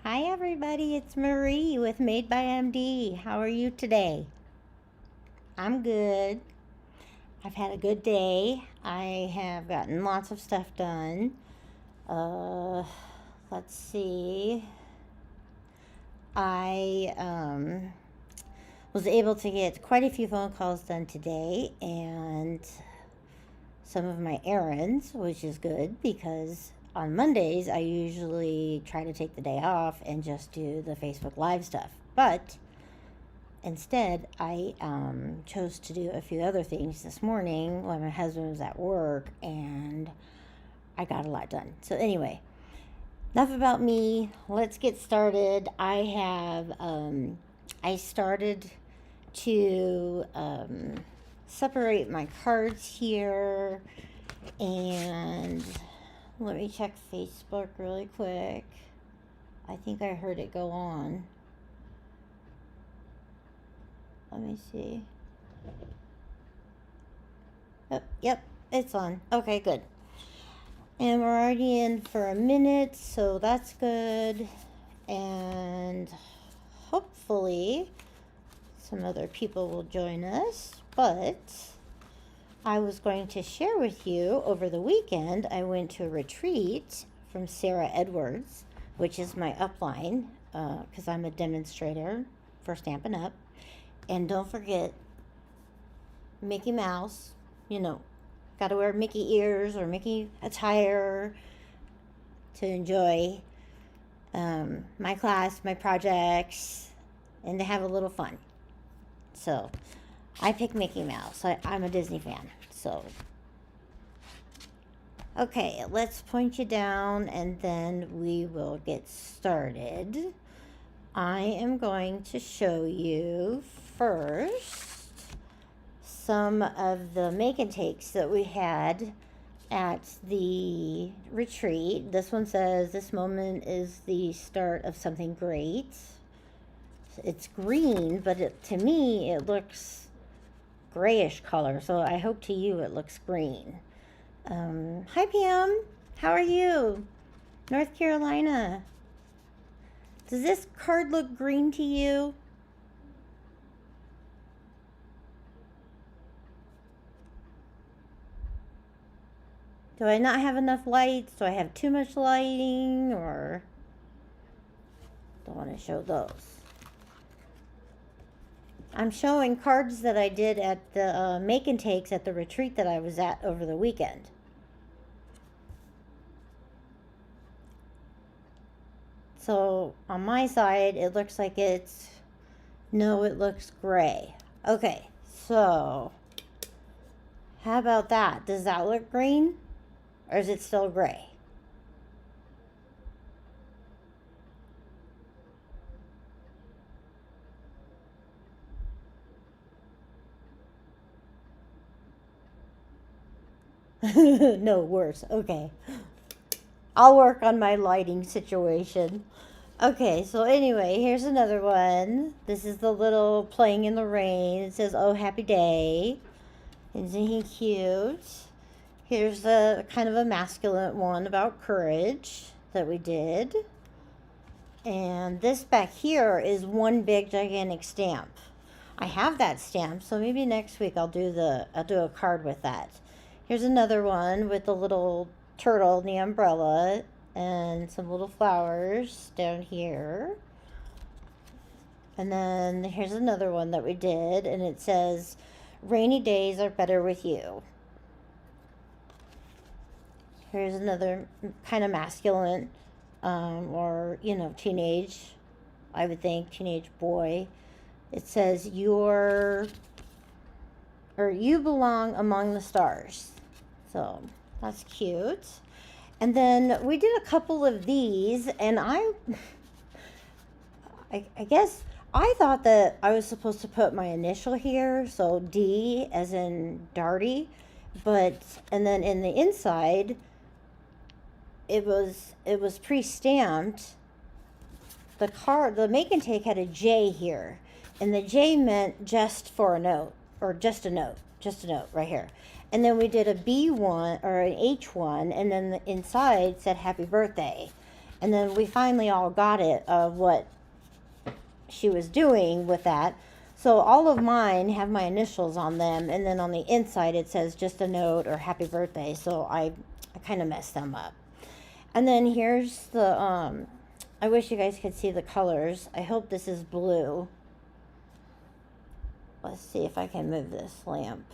Hi everybody, it's Marie with Made by MD. How are you today? I'm good. I've had a good day. I have gotten lots of stuff done. Uh, let's see. I was able to get quite a few phone calls done today and some of my errands, which is good because on Mondays I usually try to take the day off and just do the Facebook Live stuff. But instead, I chose to do a few other things this morning while my husband was at work, and I got a lot done. So anyway, enough about me. Let's get started. I started to separate my cards here, and let me check Facebook really quick. I think I heard it go on. Let me see. Oh, yep, it's on. Okay, good. And we're already in for a minute, so that's good. And hopefully some other people will join us. But I was going to share with you over the weekend, I went to a retreat from Sarah Edwards, which is my upline, because I'm a demonstrator for Stampin' Up. And don't forget, Mickey Mouse, got to wear Mickey ears or Mickey attire to enjoy my class, my projects, and to have a little fun. So I picked Mickey Mouse. I'm a Disney fan. So, okay, let's point you down and then we will get started. I am going to show you first some of the make and takes that we had at the retreat. This one says, "This moment is the start of something great." It's green, but to me it looks grayish color, so I hope to you it looks green. Hi Pam, how are you? North Carolina. Does this card look green to you? Do I not have enough lights? Do I have too much lighting? Or don't want to show those. I'm showing cards that I did at the make and takes at the retreat that I was at over the weekend. So on my side, it looks like it looks gray. Okay, so how about that? Does that look green? Or is it still gray? No, worse. Okay. I'll work on my lighting situation. Okay, so anyway, here's another one. This is the little playing in the rain. It says, "Oh, happy day." Isn't he cute? Here's a kind of a masculine one about courage that we did. And this back here is one big gigantic stamp. I have that stamp, so maybe next week I'll do a card with that. Here's another one with the little turtle in the umbrella and some little flowers down here. And then here's another one that we did, and it says, "Rainy days are better with you." Here's another kind of masculine, or, teenage, I would think, teenage boy. It says, you belong among the stars. So that's cute. And then we did a couple of these, and I guess I thought that I was supposed to put my initial here, so D as in Darty, and then in the inside, it was pre-stamped. The make and take had a J here, and the J meant just for a note, or just a note right here. And then we did a B one or an H one, and then the inside said happy birthday. And then we finally all got it of what she was doing with that. So all of mine have my initials on them, and then on the inside it says just a note or happy birthday. So I kind of messed them up. And then here's the, I wish you guys could see the colors. I hope this is blue. Let's see if I can move this lamp.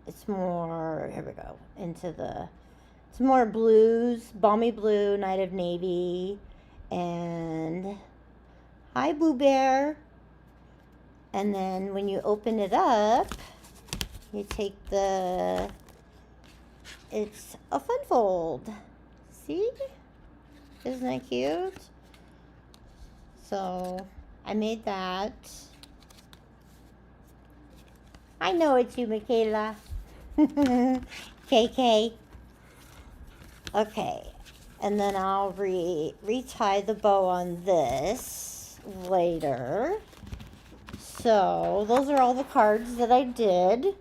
It's more, here we go, it's more blues, balmy blue, night of navy, and hi Boo Bear. And then when you open it up, you take it's a fun fold. See? Isn't that cute? So I made that. I know it's you, Michaela. KK. Okay. And then I'll retie the bow on this later. So those are all the cards that I did.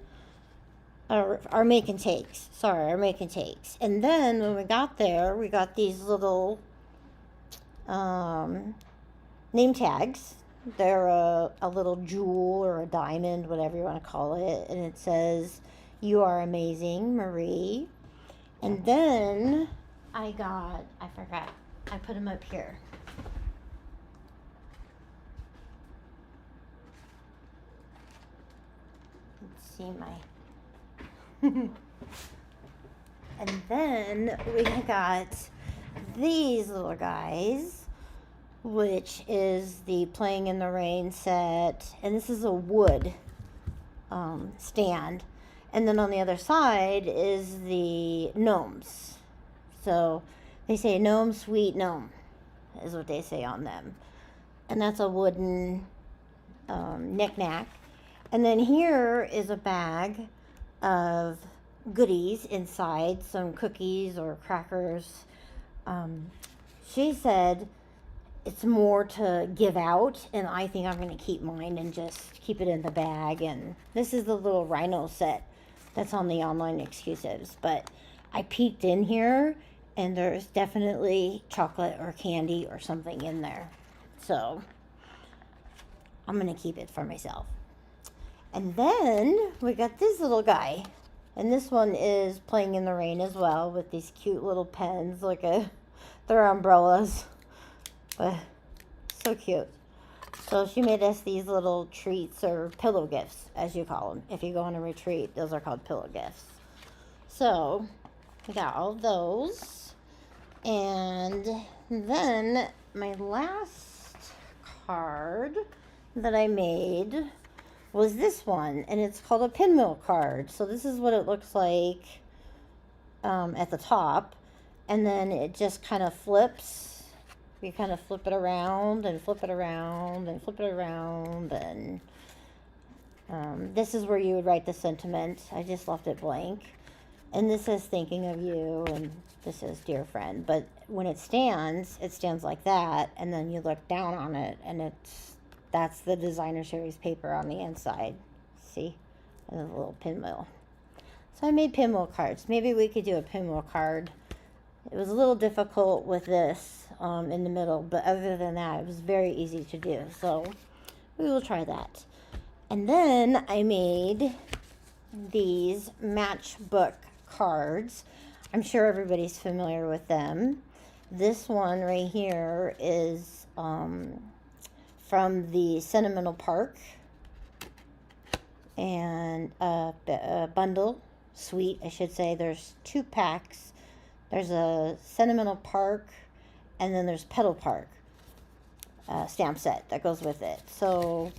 Our make and takes. Sorry, our make and takes. And then when we got there, we got these little name tags. They're a little jewel or a diamond, whatever you want to call it. And it says, "You are amazing, Marie." And then I forgot. I put them up here. Let's see my... And then we got these little guys, which is the Playing in the Rain set, and this is a wood stand. And then on the other side is the gnomes. So they say gnome, sweet gnome, is what they say on them. And that's a wooden knick-knack. And then here is a bag of goodies inside, some cookies or crackers. She said it's more to give out, and I think I'm going to keep mine and just keep it in the bag. And this is the little rhino set that's on the online exclusives, but I peeked in here and there's definitely chocolate or candy or something in there, so I'm going to keep it for myself. And then we got this little guy, and this one is Playing in the Rain as well, with these cute little pens, they're umbrellas, but so cute. So she made us these little treats, or pillow gifts, as you call them. If you go on a retreat, those are called pillow gifts. So we got all those. And then my last card that I made was this one, and it's called a pinwheel card. So this is what it looks like at the top, and then it just kind of flips. You kind of flip it around and flip it around and flip it around, and this is where you would write the sentiment. I just left it blank. And this says thinking of you, and this says dear friend. But when it stands like that, and then you look down on it, and that's the designer series paper on the inside. See? And a little pinwheel. So I made pinwheel cards. Maybe we could do a pinwheel card. It was a little difficult with this in the middle, but other than that, it was very easy to do. So we will try that. And then I made these Matchbook cards. I'm sure everybody's familiar with them. This one right here is from the Sentimental Park, and a bundle suite, I should say. There's 2 packs. There's a Sentimental Park, and then there's Petal Park stamp set that goes with it. So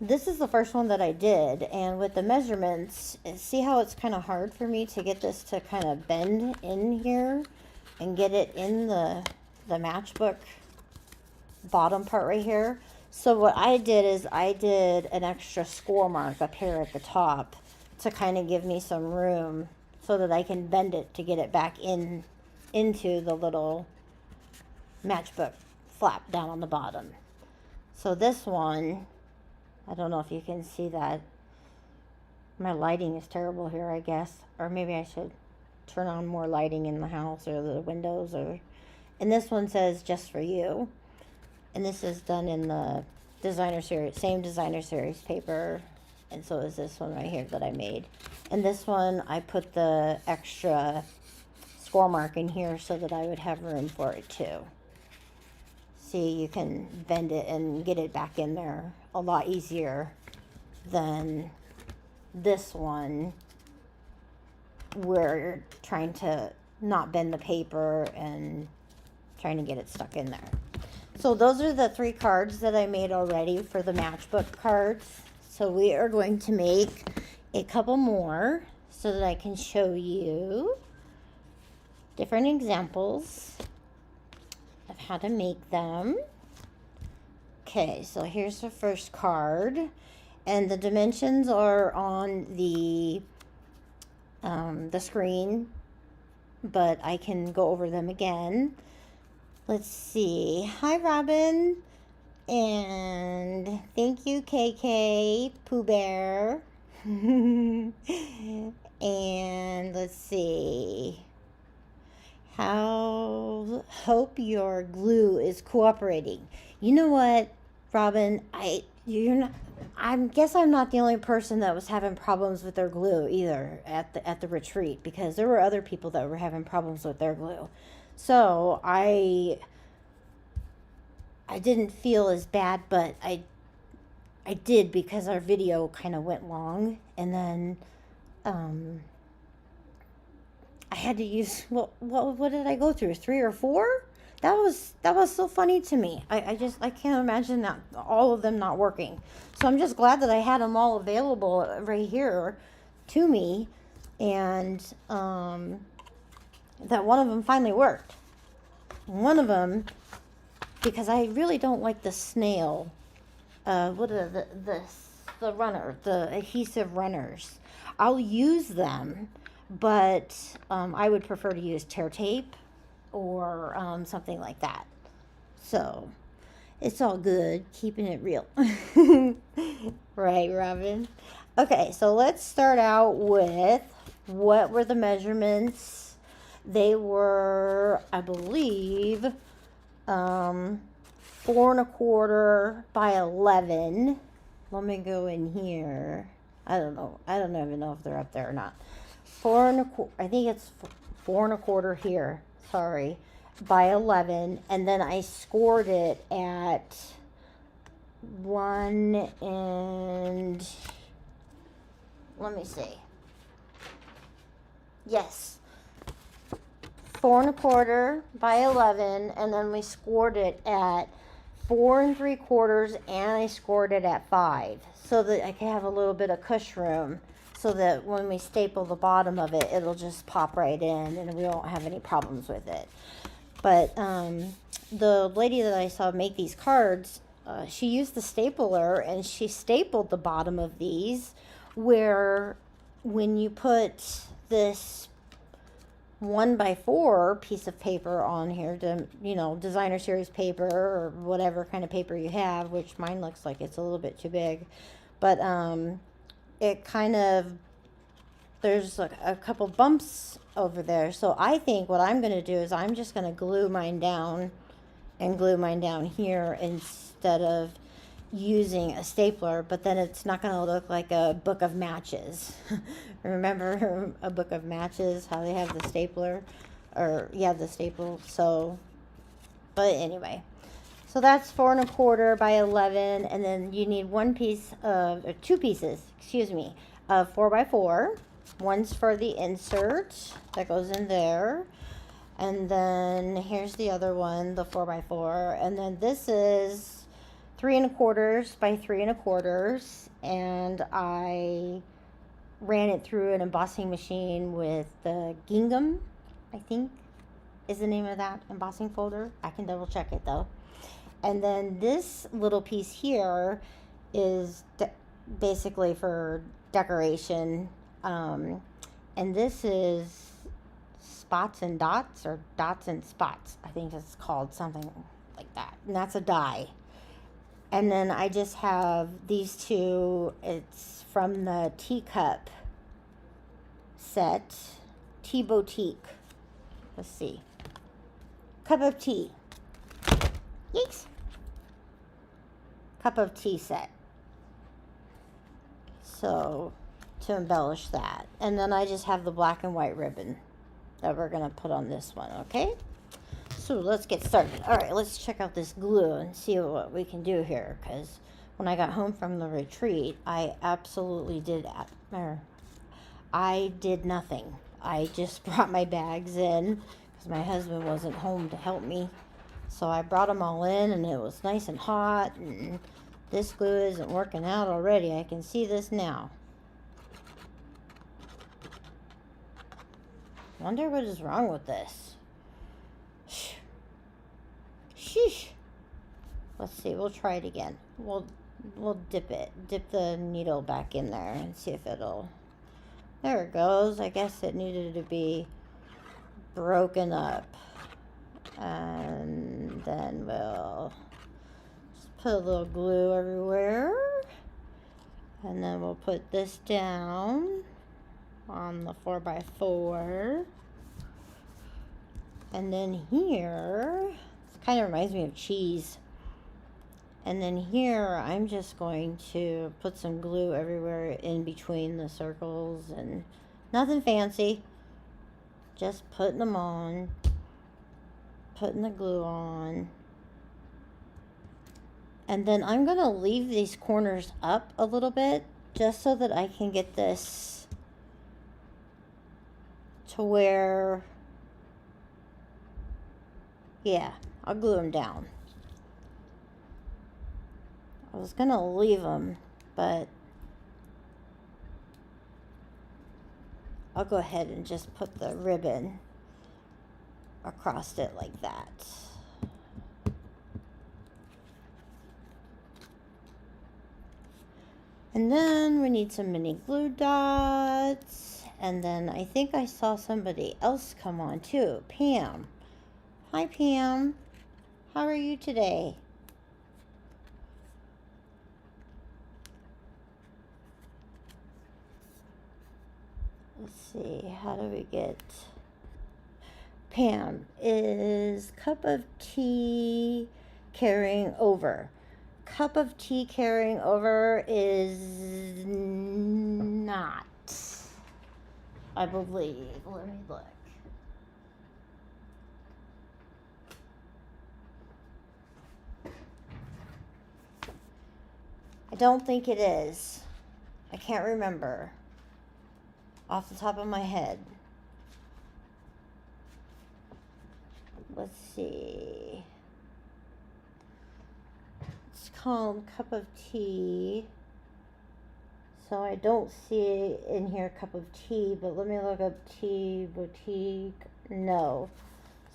this is the first one that I did, and with the measurements, see how it's kind of hard for me to get this to kind of bend in here and get it in the matchbook bottom part right here. So what I did is I did an extra score mark up here at the top to kind of give me some room so that I can bend it to get it back into the little matchbook flap down on the bottom. So this one, I don't know if you can see that. My lighting is terrible here, I guess. Or maybe I should turn on more lighting in the house or the windows. Or And this one says just for you. And this is done in the designer series, same designer series paper. And so is this one right here that I made. And this one, I put the extra score mark in here so that I would have room for it too. See, you can bend it and get it back in there a lot easier than this one, where you're trying to not bend the paper and trying to get it stuck in there. So those are the 3 cards that I made already for the matchbook cards. So we are going to make a couple more so that I can show you different examples of how to make them. Okay, so here's the first card, and the dimensions are on the screen, but I can go over them again. Let's see. Hi, Robin. And thank you, KK, Pooh Bear. And let's see. Hope your glue is cooperating. You know what, Robin? I guess I'm not the only person that was having problems with their glue either at the retreat, because there were other people that were having problems with their glue. So I didn't feel as bad, but I did, because our video kind of went long, and then I had to use, what did I go through? 3 or 4? That was so funny to me. I can't imagine that all of them not working. So I'm just glad that I had them all available right here to me, and that one of them finally worked. One of them, because I really don't like the snail, what are the runner, the adhesive runners. I'll use them, but I would prefer to use tear tape or something like that. So it's all good, keeping it real. Right, Robin? Okay, so let's start out with, what were the measurements? They were, I believe, 4 1/4 by 11. Let me go in here. I don't know. I don't even know if they're up there or not. 4 1/4. I think it's 4 1/4 here. Sorry, by 11, and then I scored it at 1 and, let me see. Yes, 4 1/4 by 11, and then we scored it at 4 3/4, and I scored it at 5, so that I can have a little bit of cush room, so that when we staple the bottom of it, it'll just pop right in and we won't have any problems with it. But the lady that I saw make these cards, she used the stapler, and she stapled the bottom of these, where when you put this 1x4 piece of paper on here, to, designer series paper or whatever kind of paper you have, which mine looks like it's a little bit too big, but it kind of, there's a couple bumps over there. So I think what I'm going to do is I'm just going to glue mine down and glue mine down here instead of using a stapler, but then it's not going to look like a book of matches. Remember a book of matches, how they have the stapler, or the staple. So, but anyway, so that's 4 1/4 by 11, and then you need 2 pieces, of 4x4. One's for the insert that goes in there, and then here's the other one, the 4x4, and then this is 3 1/4 by 3 1/4, and I ran it through an embossing machine with the gingham, I think is the name of that embossing folder. I can double check it though. And then this little piece here is basically for decoration, and this is spots and dots, or dots and spots, I think it's called, something like that, and that's a die. And then I just have these two. It's from the teacup set, Tea Boutique. Let's see. cup of tea. Yikes. Cup of tea set. So, to embellish that. And then I just have the black and white ribbon that we're going to put on this one, okay? So let's get started. All right, let's check out this glue and see what we can do here, because when I got home from the retreat, I absolutely did nothing. I just brought my bags in because my husband wasn't home to help me. So I brought them all in, and it was nice and hot, and this glue isn't working out already. I can see this now. Wonder what is wrong with this. Sheesh. Let's see, we'll try it again. We'll dip the needle back in there and see if it'll, there it goes. I guess it needed to be broken up. And then we'll just put a little glue everywhere. And then we'll put this down on the 4x4. And then here, it kind of reminds me of cheese. And then here, I'm just going to put some glue everywhere in between the circles, and nothing fancy. Just putting them on, putting the glue on. And then I'm going to leave these corners up a little bit, just so that I can get this to where, yeah, I'll glue them down. I was going to leave them, but I'll go ahead and just put the ribbon across it like that. And then we need some mini glue dots. And then I think I saw somebody else come on too. Pam. Hi, Pam. How are you today? Let's see, how do we get Pam? Is cup of tea carrying over? Cup of tea carrying over is not, I believe. Let me look. I don't think it is. I can't remember off the top of my head. Let's see. It's called cup of tea. So I don't see in here cup of tea, but let me look up tea boutique. No.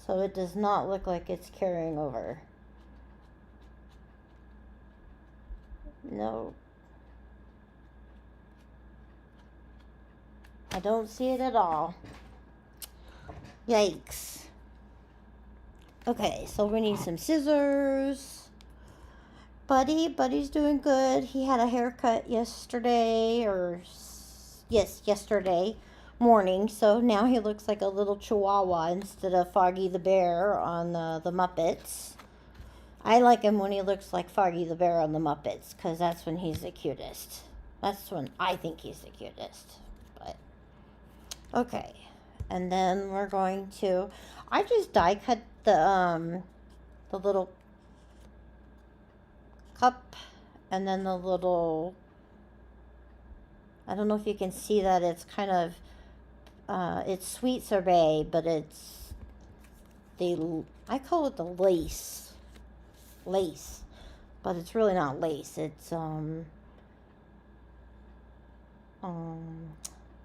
So it does not look like it's carrying over. No. I don't see it at all. Yikes. Okay, so we need some scissors. Buddy's doing good. He had a haircut yesterday, yesterday morning. So now he looks like a little chihuahua instead of Foggy the Bear on the Muppets. I like him when he looks like Foggy the Bear on the Muppets, because that's when he's the cutest. That's when I think he's the cutest. But okay, and then we're going to, I just die cut the little cup, and then the little, I don't know if you can see that, it's kind of, it's sweet sorbet, but it's I call it the lace, but it's really not lace. It's what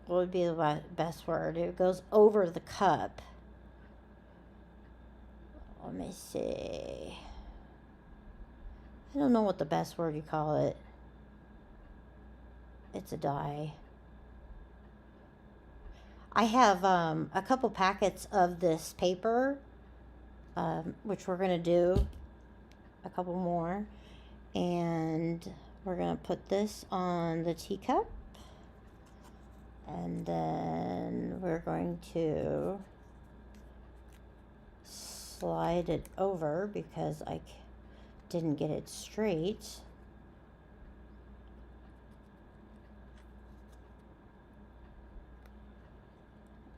would be the best word? It goes over the cup. Let me see. I don't know what the best word you call it. It's a dye. I have a couple packets of this paper, which we're going to do a couple more. And we're going to put this on the teacup. And then we're going to slide it over because I didn't get it straight.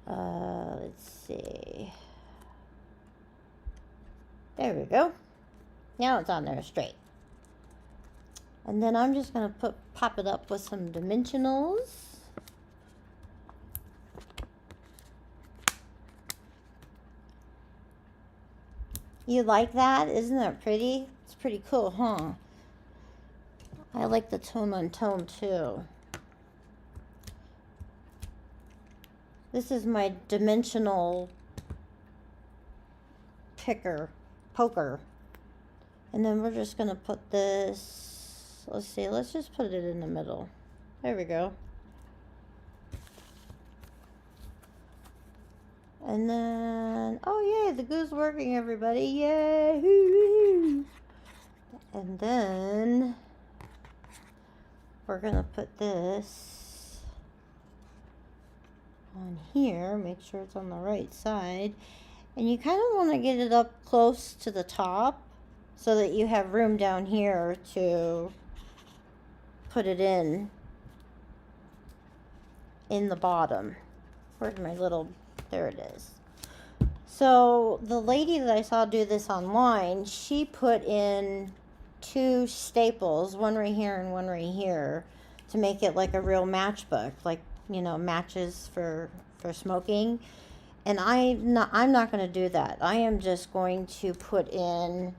Let's see. There we go. Now it's on there straight. And then I'm just going to pop it up with some dimensionals. You like that? Isn't that pretty? It's pretty cool, huh? I like the tone on tone too. This is my dimensional poker. And then we're just going to put this, let's see, let's just put it in the middle. There we go. And then, oh yay, the glue's working, everybody. Yay! And then we're going to put this on here, make sure it's on the right side. And you kind of want to get it up close to the top so that you have room down here to put it in the bottom. Where's my little, there it is. So the lady that I saw do this online, she put in 2 staples, one right here and one right here, to make it like a real matchbook, like, you know, matches for smoking. And I'm not going to do that. I am just going to put in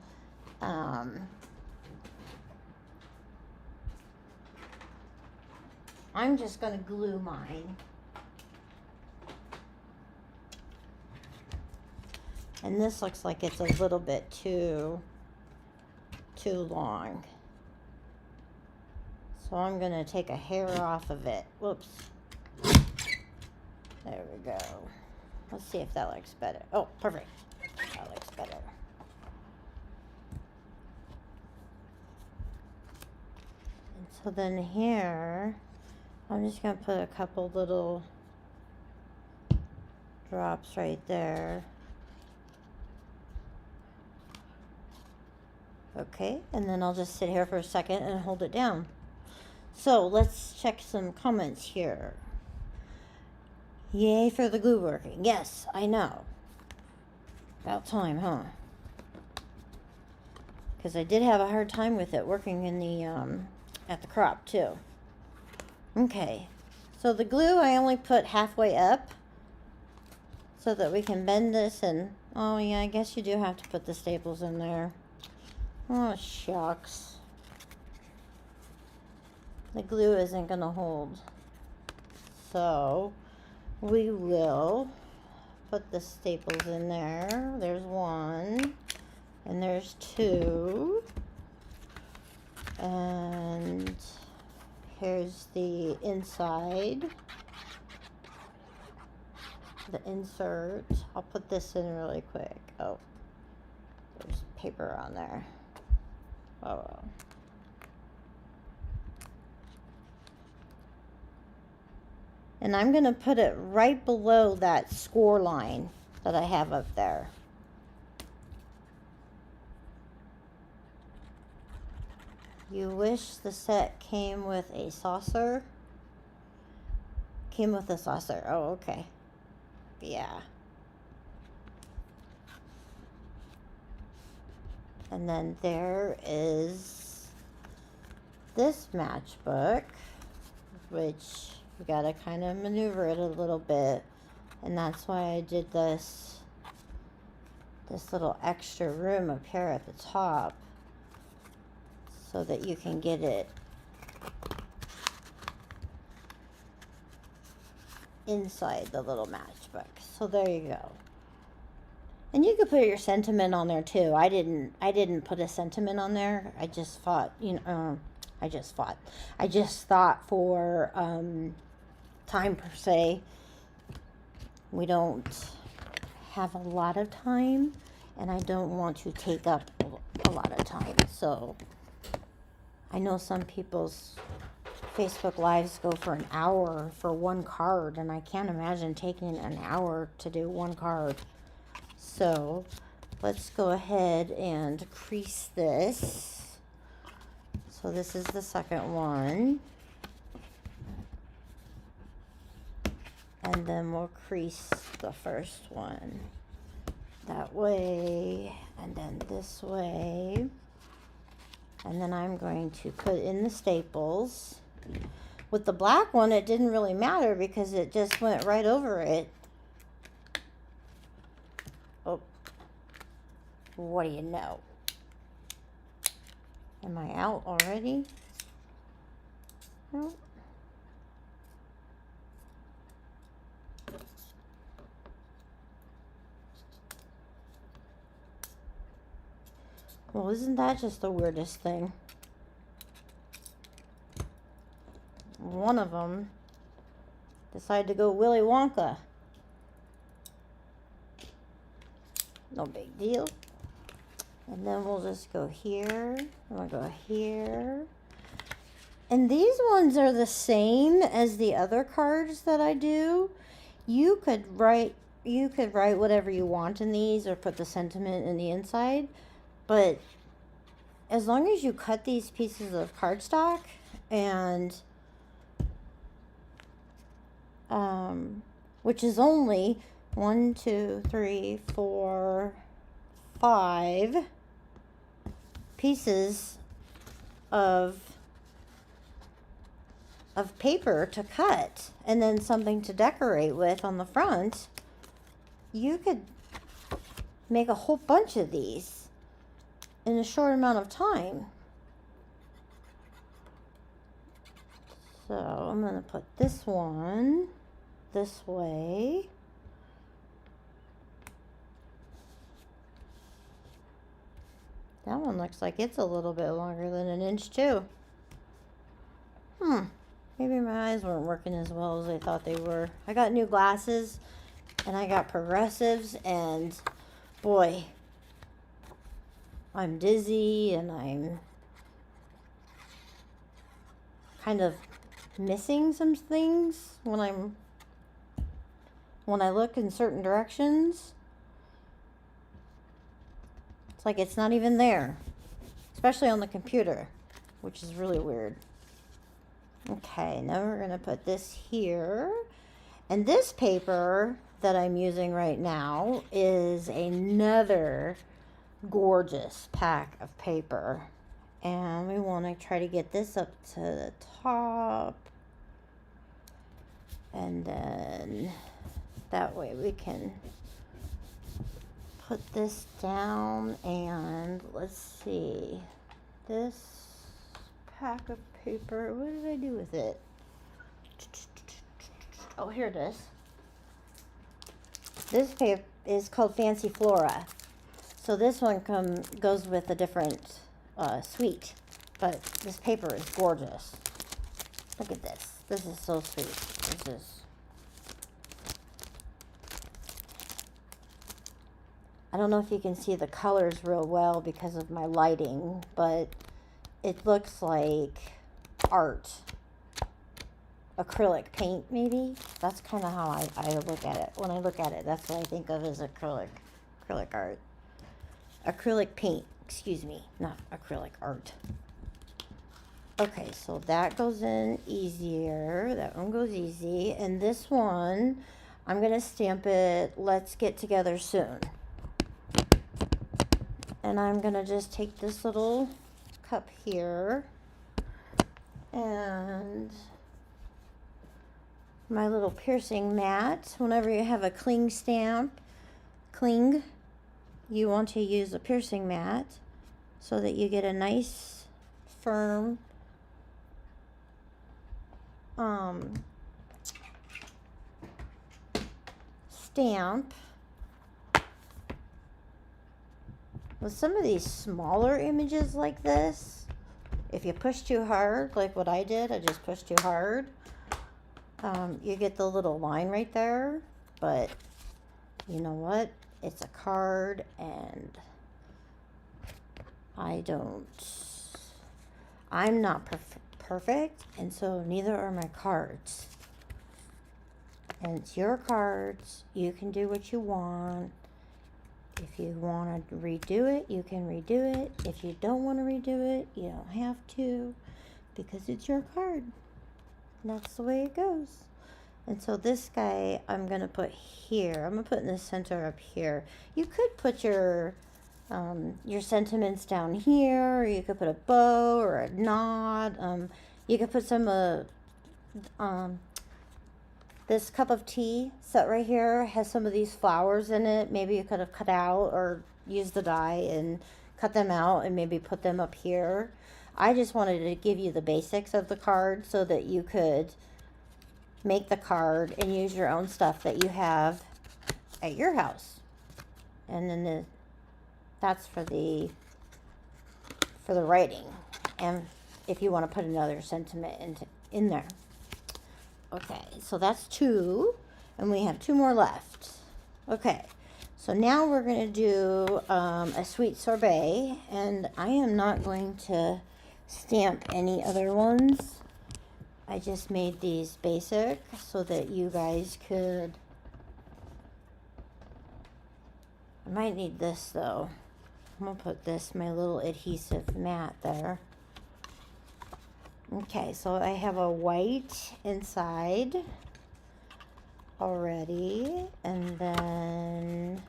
I'm just going to glue mine. And this looks like it's a little bit too long. So I'm going to take a hair off of it. Whoops. There we go. Let's see if that looks better. Oh, perfect. That looks better. And so then here, I'm just going to put a couple little drops right there. Okay, and then I'll just sit here for a second and hold it down. So let's check some comments here. Yay for the glue working. Yes, I know. About time, huh? Because I did have a hard time with it working in the at the crop too. Okay, so the glue I only put halfway up so that we can bend this, and oh yeah, I guess you do have to put the staples in there. Oh shucks. The glue isn't going to hold. So we will put the staples in there. There's 1 and there's 2. And here's the inside. The insert. I'll put this in really quick. Oh, there's paper on there. Oh well. And I'm going to put it right below that score line that I have up there. You wish the set came with a saucer? Came with a saucer. Oh, okay. Yeah. And then there is this matchbook, which you gotta kind of maneuver it a little bit. And that's why I did this little extra room up here at the top, so that you can get it inside the little matchbook. So there you go. And you could put your sentiment on there too. I didn't put a sentiment on there. I just thought, I just thought for time per se. We don't have a lot of time, and I don't want to take up a lot of time. So I know some people's Facebook Lives go for an hour for one card, and I can't imagine taking an hour to do one card. So let's go ahead and crease this. So this is the second one. And then we'll crease the first one. That way, and then this way. And then I'm going to put in the staples. With the black one, it didn't really matter because it just went right over it. Oh, what do you know? Am I out already? No. Well, isn't that just the weirdest thing? One of them decided to go Willy Wonka. No big deal. And then we'll just go here. And we'll go here. And these ones are the same as the other cards that I do. You could write whatever you want in these or put the sentiment in the inside. But as long as you cut these pieces of cardstock and which is only 1, 2, 3, 4, 5 pieces of paper to cut and then something to decorate with on the front, you could make a whole bunch of these in a short amount of time. So I'm going to put this one this way. That one looks like it's a little bit longer than an inch too. Maybe my eyes weren't working as well as I thought they were. I got new glasses and I got progressives, and boy, I'm dizzy and I'm kind of missing some things when I look in certain directions. It's like it's not even there, especially on the computer, which is really weird. Okay, now we're going to put this here. And this paper that I'm using right now is another gorgeous pack of paper. And we want to try to get this up to the top. And then that way we can put this down. And let's see, this pack of paper, what did I do with it? Oh, here it is. This paper is called Fancy Flora. So this one goes with a different suite, but this paper is gorgeous. Look at this. This is so sweet. This is. I don't know if you can see the colors real well because of my lighting, but it looks like art. Acrylic paint, maybe. That's kind of how I look at it. When I look at it, that's what I think of as acrylic art. Acrylic paint, excuse me, not acrylic art. Okay, so that goes in easier. That one goes easy. And this one, I'm going to stamp it, Let's Get Together Soon. And I'm going to just take this little cup here and my little piercing mat. Whenever you have a cling stamp, you want to use a piercing mat so that you get a nice firm stamp. With some of these smaller images like this, if you push too hard, like what I did, I just pushed too hard, you get the little line right there. But you know what? It's a card, and I'm not perfect, and so neither are my cards. And it's your cards. You can do what you want. If you want to redo it, you can redo it. If you don't want to redo it, you don't have to, because it's your card. And that's the way it goes. And so this guy I'm going to put here. I'm going to put in the center up here. You could put your sentiments down here, or you could put a bow or a knot. You could put some this cup of tea set right here has some of these flowers in it. Maybe you could have cut out or used the die and cut them out and maybe put them up here. I just wanted to give you the basics of the card so that you could make the card and use your own stuff that you have at your house. And then that's for the writing, and if you want to put another sentiment in there. Okay, so that's 2, and we have 2 more left. Okay, so now we're going to do a sweet sorbet, and I am not going to stamp any other ones. I just made these basic so that you guys could. I might need this though. I'm going to put this, my little adhesive mat there. Okay, so I have a white inside already, and then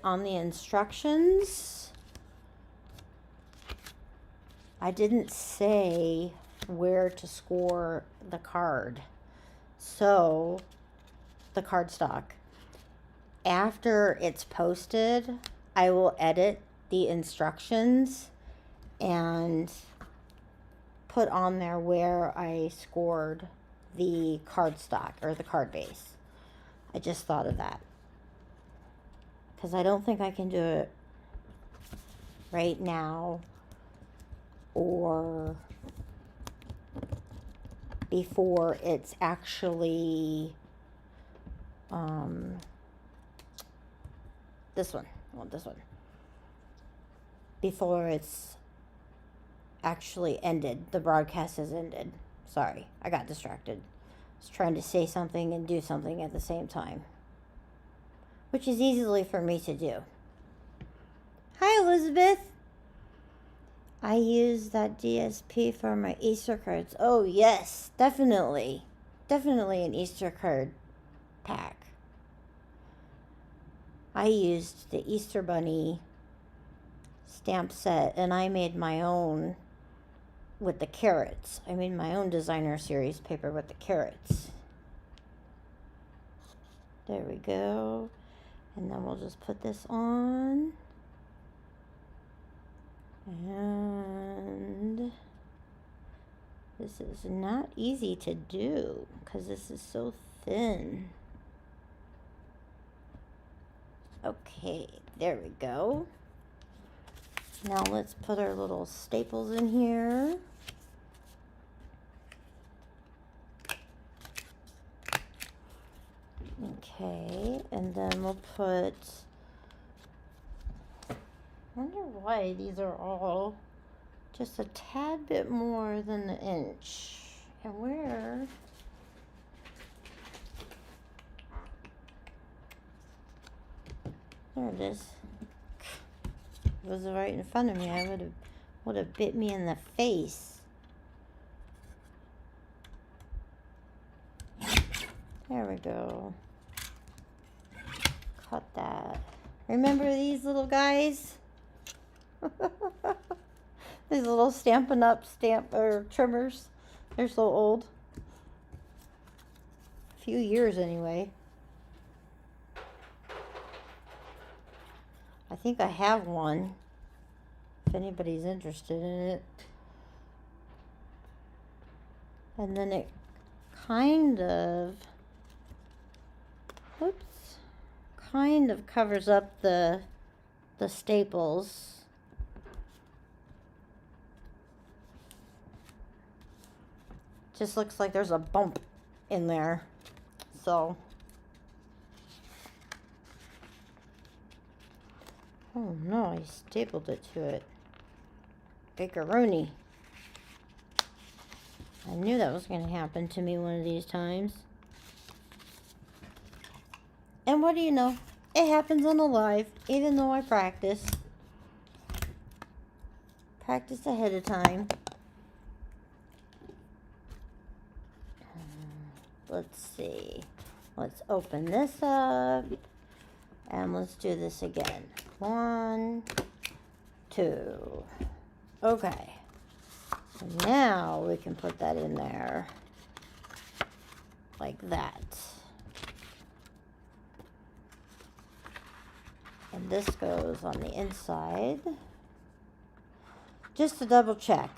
on the instructions, I didn't say where to score the card. So, the cardstock. After it's posted, I will edit the instructions and put on there where I scored the cardstock or the card base. I just thought of that, because I don't think I can do it right now or before it's actually this one. I want this one. Before it's actually ended. The broadcast has ended. Sorry, I got distracted. I was trying to say something and do something at the same time, which is easily for me to do. Hi, Elizabeth. I use that DSP for my Easter cards. Oh, yes, definitely. Definitely an Easter card pack. I used the Easter Bunny stamp set, and I made my own with the carrots. I made my own designer series paper with the carrots. There we go. And then we'll just put this on. And this is not easy to do because this is so thin. Okay, there we go. Now let's put our little staples in here. Okay, and then we'll put, I wonder why these are all just a tad bit more than an inch. And where? There it is. It was right in front of me. I would have bit me in the face. There we go. Cut that. Remember these little guys? These little Stampin' Up! Trimmers. They're so old. A few years anyway. I think I have one, if anybody's interested in it. And then it kind of covers up the staples. Just looks like there's a bump in there. So, oh no, I stapled it to it. Bakeroni. I knew that was going to happen to me one of these times. And what do you know? It happens on the live, even though I practice. Practice ahead of time. Let's see. Let's open this up. And let's do this again. 1, 2. Okay. So now we can put that in there. Like that. And this goes on the inside. Just to double check.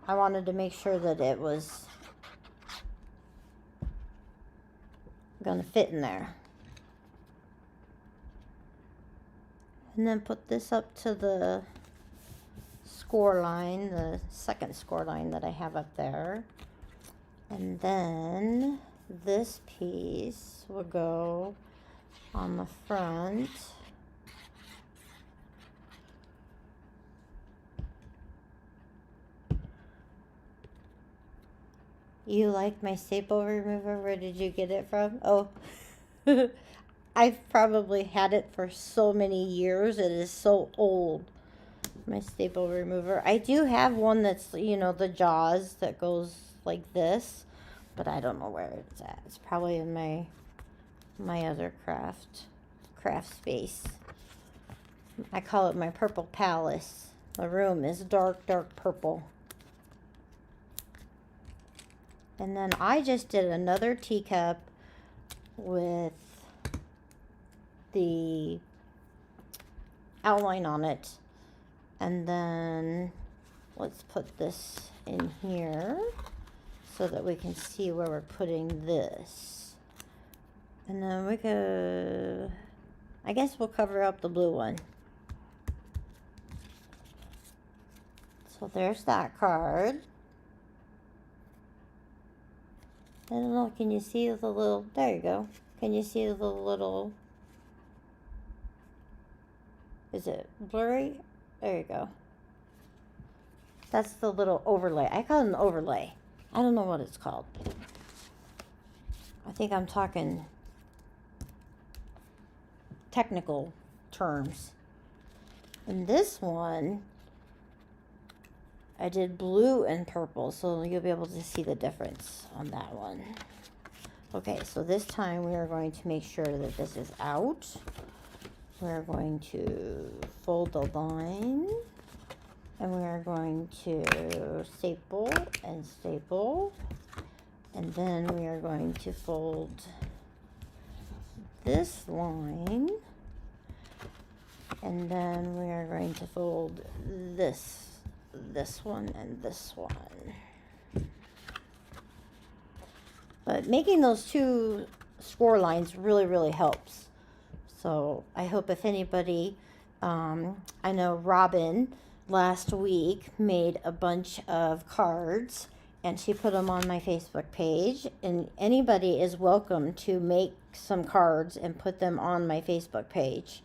I wanted to make sure that it was going to fit in there. And then put this up to the score line, the second score line that I have up there. And then this piece will go on the front. You like my staple remover? Where did you get it from? Oh, I've probably had it for so many years. It is so old, my staple remover. I do have one that's, you know, the jaws that goes like this, but I don't know where it's at. It's probably in my other craft space. I call it my purple palace. The room is dark, dark purple. And then I just did another teacup with the outline on it. And then let's put this in here so that we can see where we're putting this. And then we could, I guess we'll cover up the blue one. So there's that card. I don't know, can you see the little, there you go. Can you see the little, is it blurry? There you go. That's the little overlay. I call it an overlay. I don't know what it's called. I think I'm talking technical terms. And this one, I did blue and purple, so you'll be able to see the difference on that one. Okay, so this time we are going to make sure that this is out. We're going to fold the line, and we are going to staple and staple, and then we are going to fold this line, and then we are going to fold this one and this one. But making those two score lines really helps. So I hope if anybody, I know Robin last week made a bunch of cards and she put them on my Facebook page, and anybody is welcome to make some cards and put them on my Facebook page.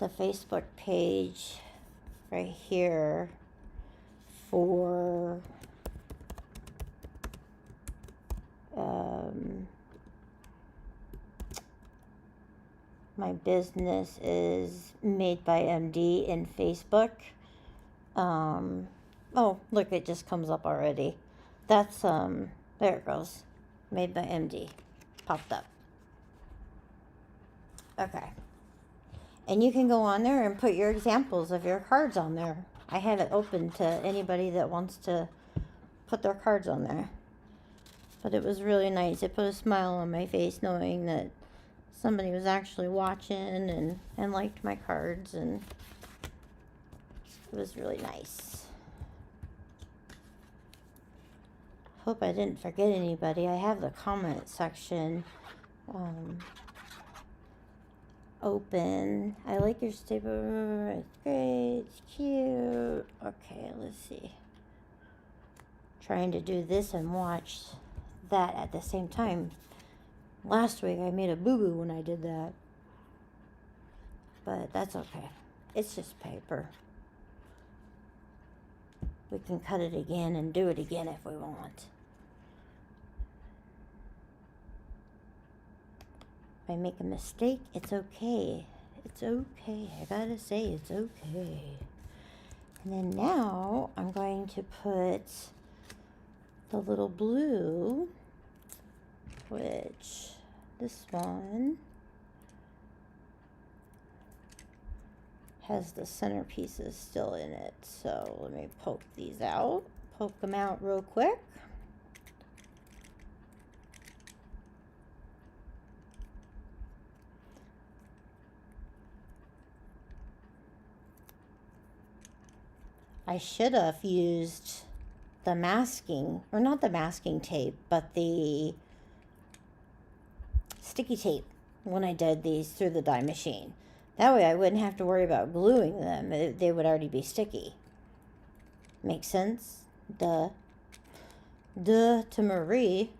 The Facebook page right here for my business is Made by MD in Facebook. Oh, look, it just comes up already. That's, there it goes. Made by MD. Popped up. Okay. And you can go on there and put your examples of your cards on there. I have it open to anybody that wants to put their cards on there. But it was really nice. It put a smile on my face knowing that somebody was actually watching and liked my cards, and it was really nice. Hope I didn't forget anybody. I have the comment section open. I like your staple. It's great. It's cute. Okay, let's see. Trying to do this and watch that at the same time. Last week I made a boo-boo when I did that. But that's okay. It's just paper. We can cut it again and do it again if we want. If I make a mistake, it's okay. It's okay. I gotta say, it's okay. And then now I'm going to put the little blue, which this one has the centerpieces still in it. So let me poke these out. Poke them out real quick. I should have used the masking, or not the masking tape, but the sticky tape when I did these through the die machine. That way I wouldn't have to worry about gluing them. They would already be sticky. Make sense? Duh. Duh to Marie.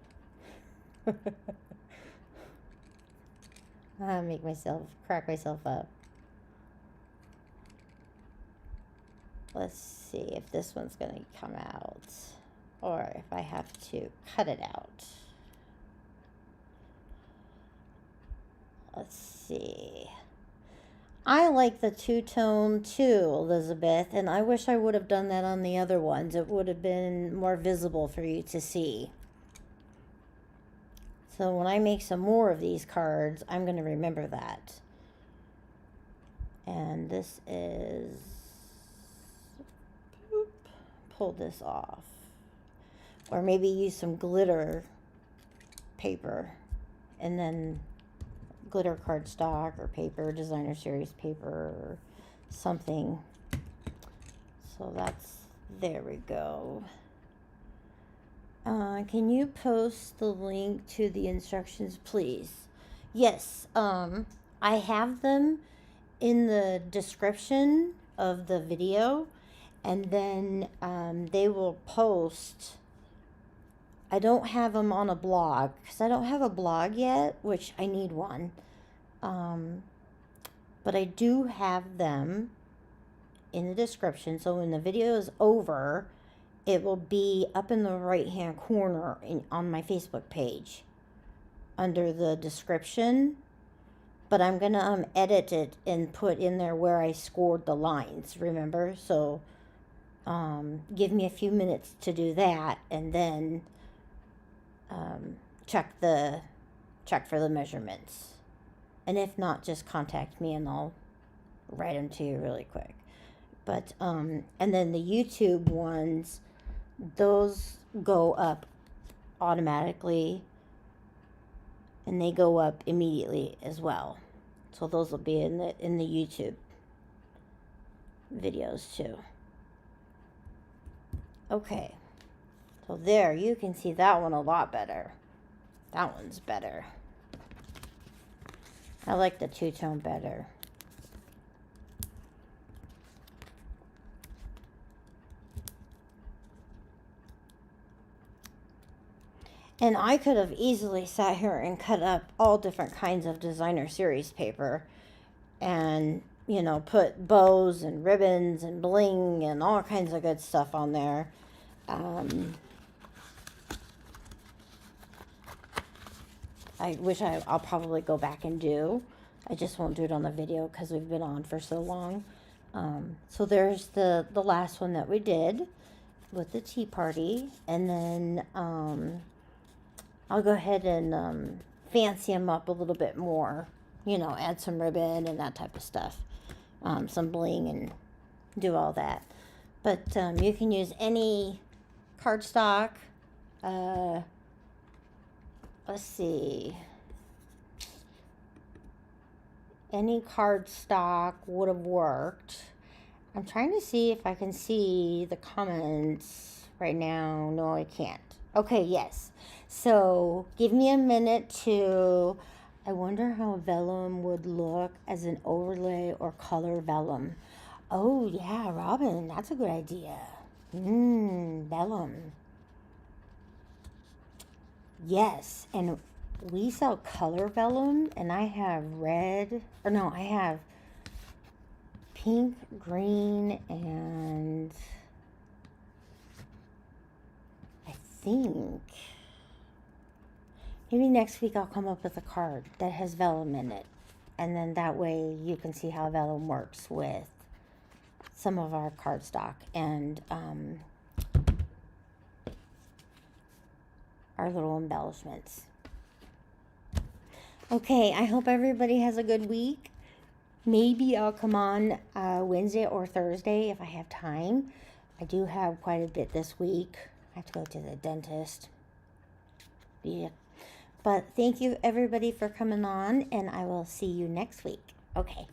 I crack myself up. Let's see if this one's going to come out, or if I have to cut it out. Let's see. I like the two-tone too, Elizabeth, and I wish I would have done that on the other ones. It would have been more visible for you to see. So when I make some more of these cards, I'm going to remember that. And this is... pull this off, or maybe use some glitter paper, and then glitter cardstock or paper, designer series paper or something. So that's, there we go. Can you post the link to the instructions, please? Yes, I have them in the description of the video. And then they will post. I don't have them on a blog because I don't have a blog yet, which I need one. But I do have them in the description. So when the video is over, it will be up in the right-hand corner on my Facebook page under the description. But I'm going to edit it and put in there where I scored the lines, remember? So... give me a few minutes to do that, and then check for the measurements. And if not, just contact me and I'll write them to you really quick. But and then the YouTube ones, those go up automatically, and they go up immediately as well. So those will be in the YouTube videos too. Okay, so there, you can see that one a lot better. That one's better. I like the two-tone better. And I could have easily sat here and cut up all different kinds of designer series paper and, you know, put bows and ribbons and bling and all kinds of good stuff on there. I wish I'll probably go back and do. I just won't do it on the video because we've been on for so long. So there's the last one that we did with the tea party. And then I'll go ahead and fancy them up a little bit more. You know, add some ribbon and that type of stuff. Some bling and do all that. But you can use any cardstock. Let's see. Any cardstock would have worked. I'm trying to see if I can see the comments right now. No, I can't. Okay, yes. So give me a minute to... I wonder how vellum would look as an overlay or color vellum. Oh, yeah, Robin, that's a good idea. Vellum. Yes, and we sell color vellum, and I have red, or no, I have pink, green, and I think Maybe next week I'll come up with a card that has vellum in it. And then that way you can see how vellum works with some of our cardstock and our little embellishments. Okay, I hope everybody has a good week. Maybe I'll come on Wednesday or Thursday if I have time. I do have quite a bit this week. I have to go to the dentist. Yeah. But thank you everybody for coming on, and I will see you next week. Okay.